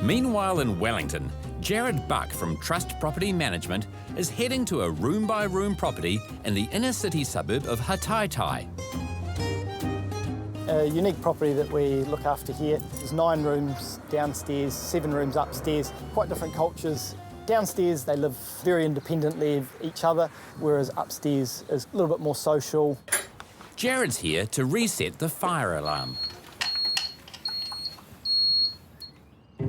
Meanwhile in Wellington, Jared Buck from Trust Property Management is heading to a room-by-room property in the inner city suburb of Hataitai. A unique property that we look after here. There's 9 rooms downstairs, 7 rooms upstairs, quite different cultures. Downstairs they live very independently of each other, whereas upstairs is a little bit more social. Jared's here to reset the fire alarm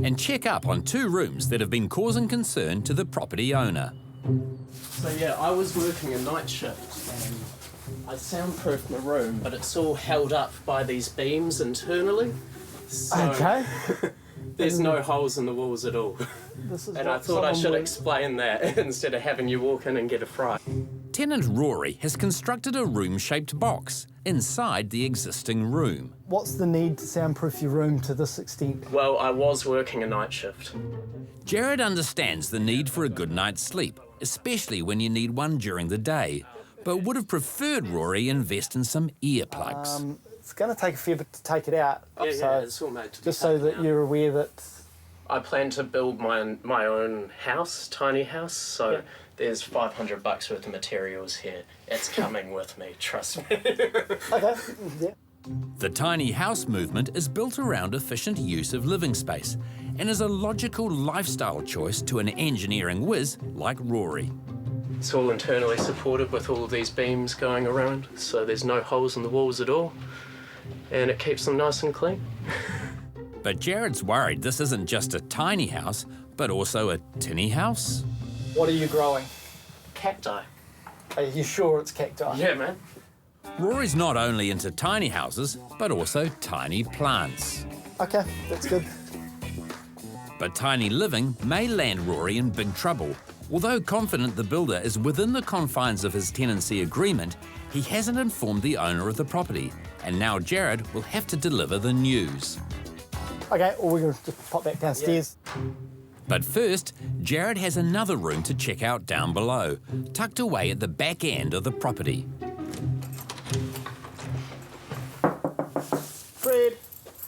and check up on 2 rooms that have been causing concern to the property owner. So yeah, I was working a night shift and I soundproofed my room, but it's all held up by these beams internally. So Okay. there's no holes in the walls at all. And I thought I should explain that instead of having you walk in and get a fright. Tenant Rory has constructed a room-shaped box inside the existing room. What's the need to soundproof your room to this extent? Well, I was working a night shift. Jared understands the need for a good night's sleep, especially when you need one during the day, but would have preferred Rory invest in some earplugs. It's going to take a fair bit to take it out. Yeah, it's all made to be just so that you're aware that... I plan to build my own house, tiny house, so there's $500 worth of materials here. It's coming with me, trust me. Okay, yeah. The tiny house movement is built around efficient use of living space and is a logical lifestyle choice to an engineering whiz like Rory. It's all internally supported with all of these beams going around, so there's no holes in the walls at all, and it keeps them nice and clean. But Jared's worried this isn't just a tiny house, but also a tinny house. What are you growing? Cacti. Are you sure it's cacti? Yeah, man. Rory's not only into tiny houses, but also tiny plants. Okay, that's good. But tiny living may land Rory in big trouble. Although confident the builder is within the confines of his tenancy agreement, he hasn't informed the owner of the property, and now Jared will have to deliver the news. Okay, well, we're going to just pop back downstairs. Yeah. But first, Jared has another room to check out down below, tucked away at the back end of the property. Fred,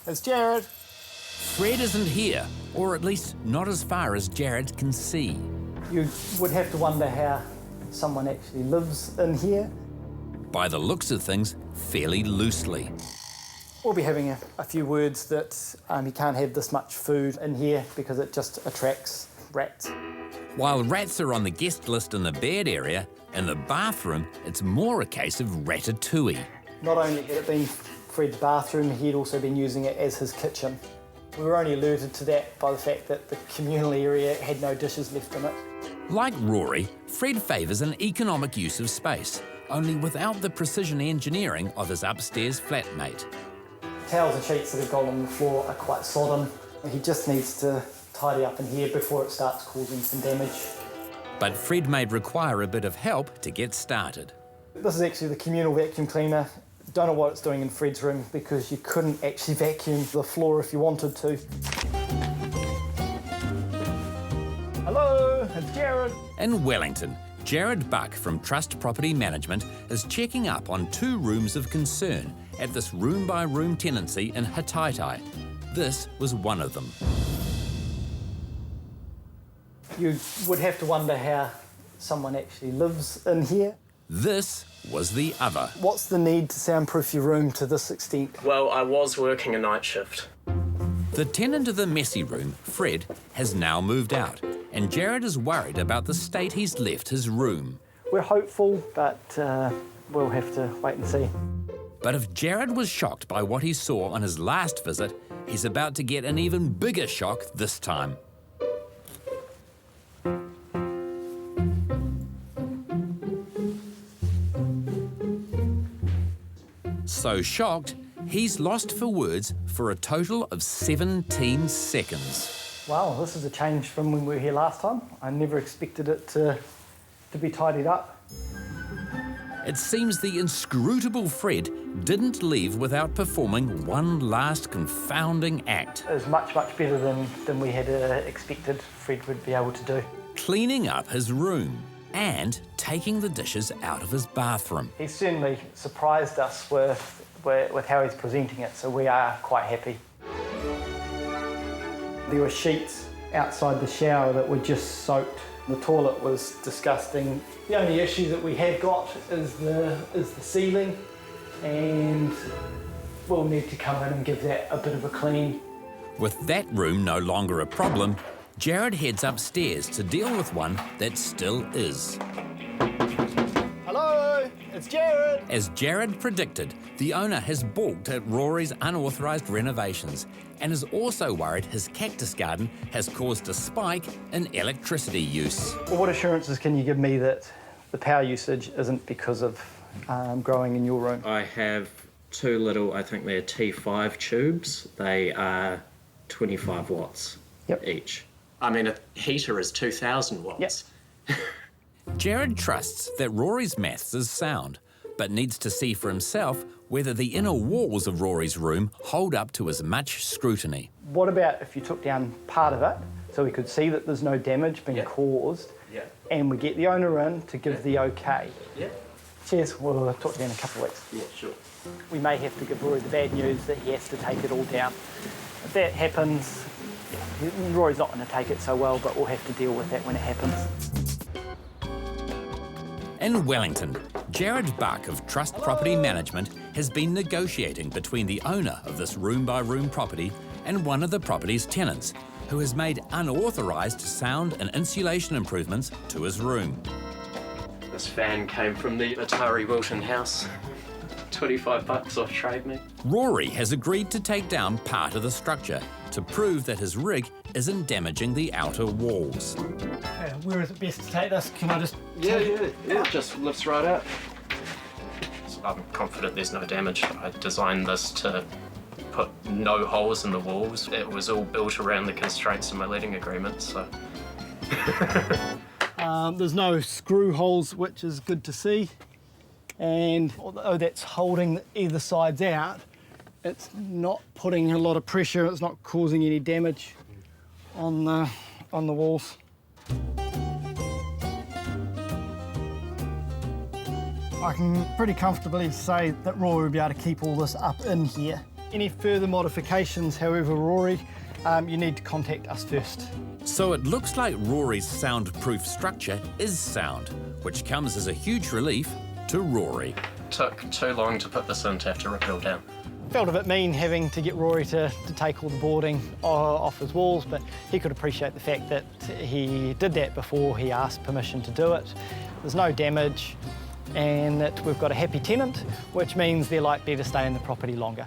it's Jared. Fred isn't here, or at least not as far as Jared can see. You would have to wonder how someone actually lives in here. By the looks of things, fairly loosely. We'll be having a few words that you can't have this much food in here because it just attracts rats. While rats are on the guest list in the bed area, in the bathroom, it's more a case of ratatouille. Not only had it been Fred's bathroom, he'd also been using it as his kitchen. We were only alerted to that by the fact that the communal area had no dishes left in it. Like Rory, Fred favours an economic use of space, only without the precision engineering of his upstairs flatmate. Towels and sheets that have gone on the floor are quite sodden. He just needs to tidy up in here before it starts causing some damage. But Fred may require a bit of help to get started. This is actually the communal vacuum cleaner. Don't know what it's doing in Fred's room because you couldn't actually vacuum the floor if you wanted to. Hello, it's Jared. In Wellington, Jared Buck from Trust Property Management is checking up on 2 rooms of concern at this room-by-room tenancy in Hataitai. This was one of them. You would have to wonder how someone actually lives in here. This was the other. What's the need to soundproof your room to this extent? Well, I was working a night shift. The tenant of the messy room, Fred, has now moved out, and Jared is worried about the state he's left his room. We're hopeful, but we'll have to wait and see. But if Jared was shocked by what he saw on his last visit, he's about to get an even bigger shock this time. So shocked, he's lost for words for a total of 17 seconds. Wow, this is a change from when we were here last time. I never expected it to be tidied up. It seems the inscrutable Fred didn't leave without performing one last confounding act. It was much, much better than we had expected Fred would be able to do. Cleaning up his room and taking the dishes out of his bathroom. He's certainly surprised us with how he's presenting it, so we are quite happy. There were sheets outside the shower that were just soaked. The toilet was disgusting. The only issue that we have got is the ceiling, and we'll need to come in and give that a bit of a clean. With that room no longer a problem, Jared heads upstairs to deal with one that still is. Hello, it's Jared. As Jared predicted, the owner has balked at Rory's unauthorised renovations and is also worried his cactus garden has caused a spike in electricity use. Well, what assurances can you give me that the power usage isn't because of growing in your room? I have two little, I think they're T5 tubes. They are 25 watts each. I mean, a heater is 2,000 watts. Yep. Jared trusts that Rory's maths is sound, but needs to see for himself whether the inner walls of Rory's room hold up to as much scrutiny. What about if you took down part of it so we could see that there's no damage being caused, and we get the owner in to give the okay? Yeah. Cheers, we'll talk to you in a couple of weeks. Yeah, sure. We may have to give Rory the bad news that he has to take it all down. If that happens, Rory's not going to take it so well, but we'll have to deal with that when it happens. In Wellington, Jared Buck of Trust Property Management has been negotiating between the owner of this room-by-room property and one of the property's tenants, who has made unauthorised sound and insulation improvements to his room. This fan came from the Atari Wilton house. 25 bucks off trade me. Rory has agreed to take down part of the structure to prove that his rig isn't damaging the outer walls. Where is it best to take this? Can I just... Yeah, it just lifts right out. So I'm confident there's no damage. I designed this to put no holes in the walls. It was all built around the constraints of my letting agreement, so... There's no screw holes, which is good to see. And although that's holding either sides out, it's not putting a lot of pressure, it's not causing any damage on the walls. I can pretty comfortably say that Rory will be able to keep all this up in here. Any further modifications, however, Rory, you need to contact us first. So it looks like Rory's soundproof structure is sound, which comes as a huge relief to Rory. Took too long to put this in to have to rip it all down. Felt a bit mean having to get Rory to take all the boarding off his walls, but he could appreciate the fact that he did that before he asked permission to do it. There's no damage, and that we've got a happy tenant, which means they're likely to stay in the property longer.